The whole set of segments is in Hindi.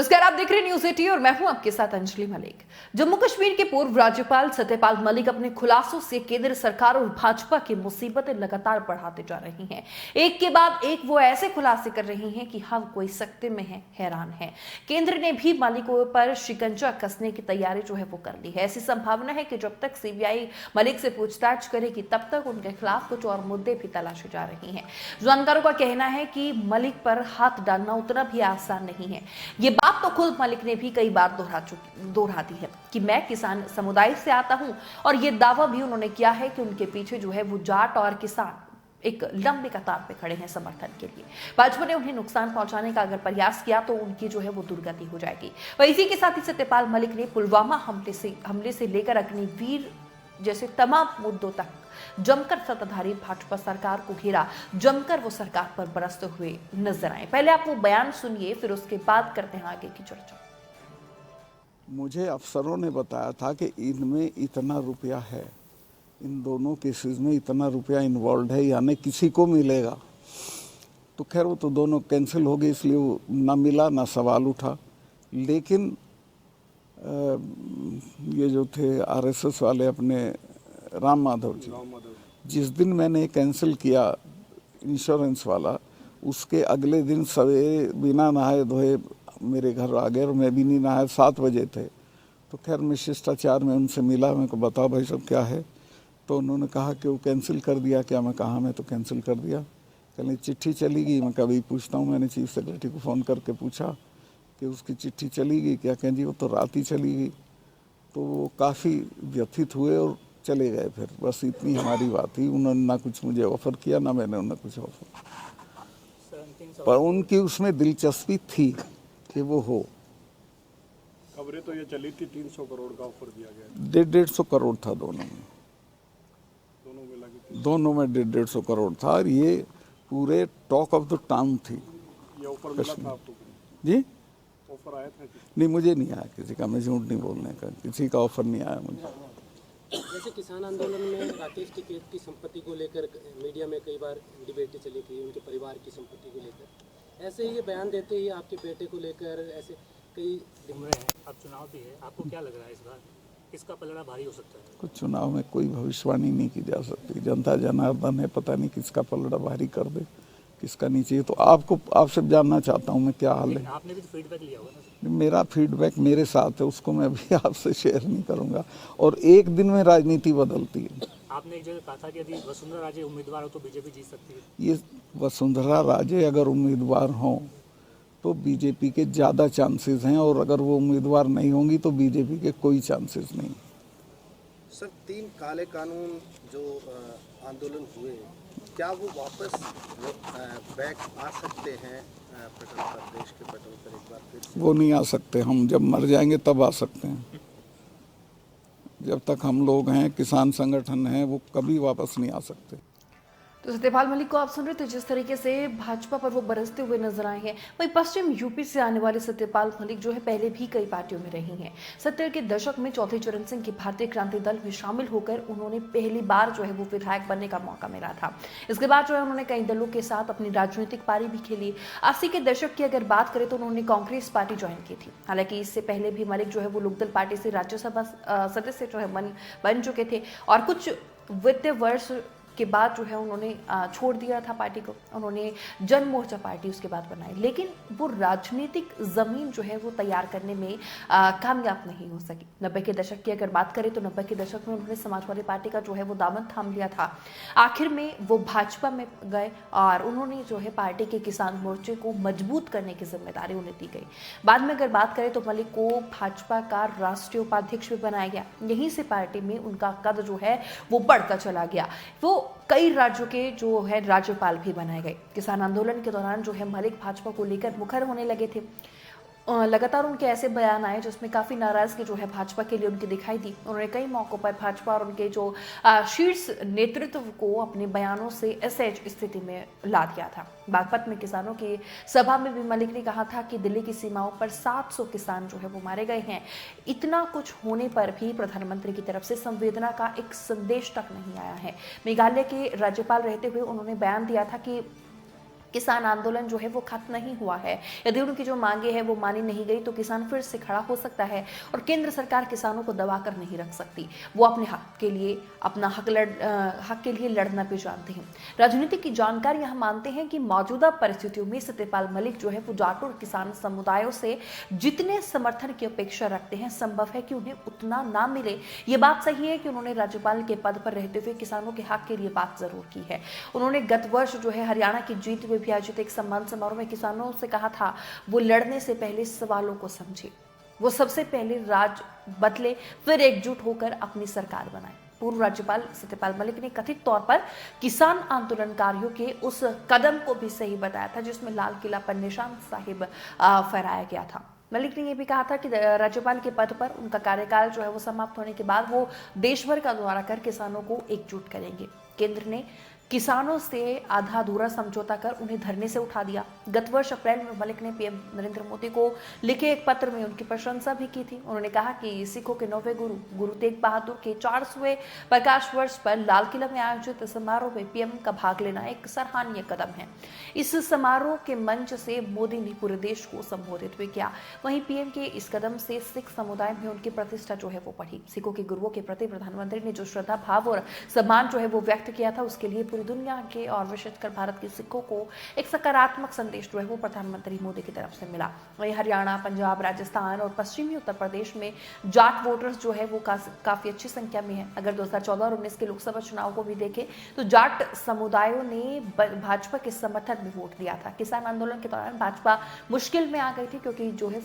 नमस्कार, आप देख रहे हैं न्यूज़ 18 और मैं हूं आपके साथ अंजलि मलिक। जम्मू कश्मीर के पूर्व राज्यपाल सत्यपाल मलिक अपने खुलासों से केंद्र सरकार और भाजपा की मुसीबतें लगातार बढ़ाते जा रही हैं। एक के बाद एक वो ऐसे खुलासे कर रही हैं कि हम कोई सकते में है, हैरान है। केंद्र ने भी मलिकों पर शिकंजा कसने की तैयारी जो है वो कर ली है। ऐसी संभावना है कि जब तक सीबीआई मलिक से पूछताछ करेगी तब तक उनके खिलाफ कुछ और मुद्दे भी तलाशे जा रहे हैं। जानकारों का कहना है कि मलिक पर हाथ डालना उतना भी आसान नहीं है। ये बात तो खुद मलिक ने भी कई बार दोहरा दी है कि मैं किसान समुदाय से आता हूं, और ये दावा भी उन्होंने किया है कि उनके पीछे जो है वो जाट और किसान एक लंबी कतार पे खड़े हैं समर्थन के लिए। भाजपा ने उन्हें नुकसान पहुंचाने का अगर प्रयास किया तो उनकी जो है वो दुर्गति हो जाएगी। वहीं इसी के साथ ही सत्यपाल मलिक ने पुलवामा हमले से लेकर अग्निवीर जैसे तमाम मुद्दों तक जमकर सत्ताधारी भाजपा सरकार को घेरा, जमकर वो सरकार पर बरसते हुए नजर आए। पहले आप वो बयान सुनिए, फिर उसके बाद करते हैं आगे की चर्चा। मुझे अफसरों ने बताया था कि इनमें इतना रुपया है, इन दोनों केसेस में इतना रुपया इन्वॉल्व है, यानी किसी को मिलेगा। तो खैर वो तो दोनों कैंसिल हो गए, इसलिए वो ना मिला ना सवाल उठा। लेकिन ये जो थे आरएसएस वाले अपने राम माधव जी, जिस दिन मैंने कैंसिल किया इंश्योरेंस वाला, उसके अगले दिन सवेरे बिना नहाए धोए मेरे घर आ गए और मैं भी नहीं नहाया, 7 बजे थे। तो खैर मैं शिष्टाचार में उनसे मिला, मैं को बताओ भाई सब क्या है। तो उन्होंने कहा कि वो कैंसिल कर दिया क्या। मैं कहा मैं तो कैंसिल कर दिया। कहने चिट्ठी चली गई। मैं कभी पूछता हूँ, मैंने चीफ सेक्रेटरी को फ़ोन करके पूछा कि उसकी चिट्ठी चली गई क्या। कहें जी वो तो रात ही चली गई। तो वो काफ़ी व्यथित हुए और चले गए। फिर बस इतनी हमारी बात थी। उन्होंने ना कुछ मुझे ऑफ़र किया, ना मैंने उन्हें कुछ ऑफ़र, पर उनकी उसमें दिलचस्पी थी कि वो हो। खबरें तो ये चली थी 300 करोड़ का ऑफर दिया गया, 150 करोड़ था दोनों में लगी, दोनों में 150 करोड़ था। और ये पूरे टॉक ऑफ द टाउन थी। ये ऑफर मिला था आपको जी? ऑफर आया था? नहीं, मुझे नहीं आया किसी का, मैं झूठ नहीं बोलने का, किसी का ऑफर नहीं आया मुझे। जैसे किसान आंदोलन में राकेश टिकैत की संपत्ति को लेकर मीडिया में कई बार डिबेट चली थी, उनके परिवार की संपत्ति को लेकर। ऐसे ही ये बयान देते ही आपके बेटे को लेकर ऐसे कई घूम रहे हैं। अब चुनाव भी है, आपको क्या लग रहा है इस बार किसका पलड़ा भारी हो सकता है? कुछ चुनाव में कोई भविष्यवाणी नहीं की जा सकती। जनता जनार्दन है, पता नहीं किसका पलड़ा भारी कर दे, किसका नीचे। तो आपसे जानना चाहता हूँ मैं क्या हाल है। आपने भी तो फीडबैक लिया होगा ना? मेरा फीडबैक मेरे साथ है, उसको मैं अभी आपसे शेयर नहीं करूँगा। और एक दिन में राजनीति बदलती है। आपने एक जगह कहा था कि यदि वसुंधरा राजे उम्मीदवार हो तो बीजेपी जीत सकती है। ये वसुंधरा राजे अगर उम्मीदवार हों तो बीजेपी के ज़्यादा चांसेस हैं, और अगर वो उम्मीदवार नहीं होंगी तो बीजेपी के कोई चांसेस नहीं। सर, 3 काले कानून जो आंदोलन हुए, क्या वो वापस बैक आ सकते हैं पटल पर, देश के पटल पर एक बार फिर से? वो नहीं आ सकते। हम जब मर जाएंगे तब आ सकते हैं। जब तक हम लोग हैं, किसान संगठन हैं, वो कभी वापस नहीं आ सकते। तो सत्यपाल मलिक को आप सुन रहे थे, जिस तरीके से भाजपा पर वो बरसते हुए नजर आए हैं। वहीं पश्चिम यूपी से आने वाले सत्यपाल मलिक जो है पहले भी कई पार्टियों में रही हैं। 70 के दशक में चौधरी चरण सिंह की भारतीय क्रांति दल में शामिल होकर उन्होंने पहली बार जो है वो विधायक बनने का मौका मिला था। इसके बाद जो है उन्होंने कई दलों के साथ अपनी राजनीतिक पारी भी खेली। 80 के दशक की अगर बात करें तो उन्होंने कांग्रेस पार्टी ज्वाइन की थी। हालांकि इससे पहले भी मलिक जो है वो लोकदल पार्टी से राज्यसभा सदस्य जो है बन चुके थे, और कुछ वित्तीय वर्ष के बाद जो है उन्होंने छोड़ दिया था पार्टी को। उन्होंने जन मोर्चा पार्टी उसके बाद बनाई, लेकिन वो राजनीतिक जमीन जो है वो तैयार करने में कामयाब नहीं हो सकी। 90 के दशक की अगर बात करें तो 90 के दशक में उन्होंने समाजवादी पार्टी का जो है वो दामन थाम लिया था। आखिर में वो भाजपा में गए और उन्होंने जो है पार्टी के किसान मोर्चे को मजबूत करने की जिम्मेदारी उन्हें दी गई। बाद में अगर बात करें तो मलिक को भाजपा का राष्ट्रीय उपाध्यक्ष भी बनाया गया। यहीं से पार्टी में उनका कद जो है वो बढ़ता चला गया। वो कई राज्यों के जो है राज्यपाल भी बनाए गए। किसान आंदोलन के दौरान जो है मलिक भाजपा को लेकर मुखर होने लगे थे। लगातार उनके ऐसे बयान आए जिसमें काफ़ी नाराजगी जो है भाजपा के लिए उनकी दिखाई दी। उन्होंने कई मौकों पर भाजपा और उनके जो शीर्ष नेतृत्व को अपने बयानों से असहज स्थिति में ला दिया था। बागपत में किसानों की सभा में भी मलिक ने कहा था कि दिल्ली की सीमाओं पर 700 किसान जो है वो मारे गए हैं। इतना कुछ होने पर भी प्रधानमंत्री की तरफ से संवेदना का एक संदेश तक नहीं आया है। मेघालय के राज्यपाल रहते हुए उन्होंने बयान दिया था कि किसान आंदोलन जो है वो खत्म नहीं हुआ है। यदि उनकी जो मांगे हैं वो मानी नहीं गई तो किसान फिर से खड़ा हो सकता है और केंद्र सरकार किसानों को दबाकर नहीं रख सकती। वो अपने हक के लिए, अपना हक के लिए लड़ना भी जानते हैं। राजनीति की जानकार यह मानते हैं कि मौजूदा परिस्थितियों में सत्यपाल मलिक जो है वो जाट और किसान समुदायों से जितने समर्थन की अपेक्षा रखते हैं, संभव है कि उन्हें उतना ना मिले। ये बात सही है कि उन्होंने राज्यपाल के पद पर रहते हुए किसानों के हक के लिए बात जरूर की है। उन्होंने गत वर्ष जो है हरियाणा की जीत में भी आयोजित एक सम्मान समारोह में किसानों से कहा था वो लड़ने से पहले सवालों को समझे, वो सबसे पहले राज बदले, फिर एकजुट होकर अपनी सरकार बनाए। पूर्व राज्यपाल सत्यपाल मलिक ने कथित तौर पर किसान आंदोलनकारियों के उस कदम को भी सही बताया था जिसमें लाल किला पर निशान साहिब फहराया गया था। मलिक ने यह भी कहा था कि राज्यपाल के पद पर उनका कार्यकाल जो है वो समाप्त होने के बाद वो देश भर का दौरा कर किसानों को एकजुट करेंगे। केंद्र ने किसानों से आधा अधूरा समझौता कर उन्हें धरने से उठा दिया। गत वर्ष अप्रैल में मलिक ने पीएम नरेंद्र मोदी को लिखे एक पत्र में उनकी प्रशंसा भी की थी। उन्होंने कहा कि सिखों के 9वें गुरु तेग बहादुर के 400वें प्रकाश वर्ष पर लाल किला में आयोजित समारोह में पीएम का भाग लेना एक सराहनीय कदम है। इस समारोह के मंच से मोदी ने पूरे देश को संबोधित भी किया। वहीं पीएम के इस कदम से सिख समुदाय में उनकी प्रतिष्ठा जो है वो बढ़ी। सिखों के गुरुओं के प्रति प्रधानमंत्री ने जो श्रद्धा भाव और सम्मान जो है वो व्यक्त किया था, उसके लिए दुनिया के और विशेषकर भारत के सिखों को एक सकारात्मक संदेश जो है वो प्रधानमंत्री मोदी की तरफ से मिला। वहीं हरियाणा, पंजाब, राजस्थान और पश्चिमी उत्तर प्रदेश में जाट वोटर्स जो है वो काफी अच्छी संख्या में है। अगर 2014 और 19 के लोकसभा चुनाव को भी देखें तो जाट समुदायों ने भाजपा के समर्थन में वोट दिया था। किसान आंदोलन के दौरान भाजपा मुश्किल में आ गई थी क्योंकि जो है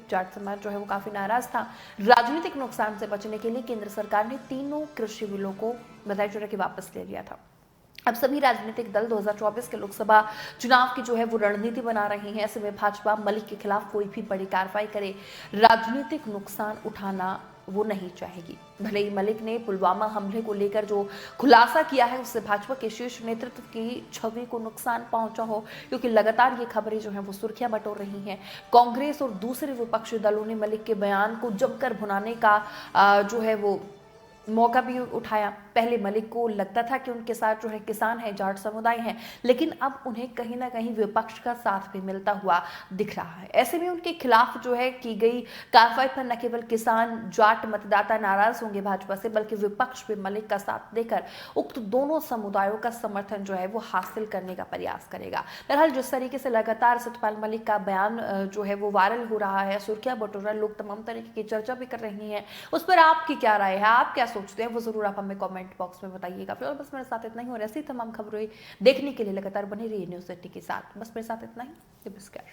जाट समाज जो है वो काफी नाराज था। राजनीतिक नुकसान से बचने के लिए केंद्र सरकार ने तीनों कृषि बिलों को बधाई चढ़ा के वापस ले लिया था। अब सभी राजनीतिक दल 2024 के लोकसभा चुनाव की जो है वो रणनीति बना रहे हैं। ऐसे में भाजपा मलिक के खिलाफ कोई भी बड़ी कार्रवाई करे, राजनीतिक नुकसान उठाना वो नहीं चाहेगी। भले ही मलिक ने पुलवामा हमले को लेकर जो खुलासा किया है उससे भाजपा के शीर्ष नेतृत्व की छवि को नुकसान पहुंचा हो, क्योंकि लगातार ये खबरें जो हैं वो सुर्खियां बटोर रही हैं। कांग्रेस और दूसरे विपक्षी दलों ने मलिक के बयान को जमकर भुनाने का जो है वो मौका भी उठाया। पहले मलिक को लगता था कि उनके साथ जो है किसान है, जाट समुदाय है, लेकिन अब उन्हें कहीं ना कहीं विपक्ष का साथ भी मिलता हुआ दिख रहा है। ऐसे में उनके खिलाफ जो है की गई कार्रवाई पर न केवल किसान जाट मतदाता नाराज होंगे भाजपा से, बल्कि विपक्ष भी मलिक का साथ देकर उक्त दोनों समुदायों का समर्थन जो है वो हासिल करने का प्रयास करेगा। बहरहाल जिस तरीके से लगातार सत्यपाल मलिक का बयान जो है वो वायरल हो रहा है, सुर्खियां बटोर रहा है, लोग तमाम तरीके की चर्चा भी कर रही हैं, उस पर आपकी क्या राय है, आप क्या सोचते हैं, वो जरूर आप हमें कमेंट बॉक्स में बताइएगा। फिर बस मेरे साथ इतना ही, और ऐसी तमाम खबरें देखने के लिए लगातार बने रहिए न्यूज़ 80 के साथ। बस मेरे साथ इतना ही। नमस्कार।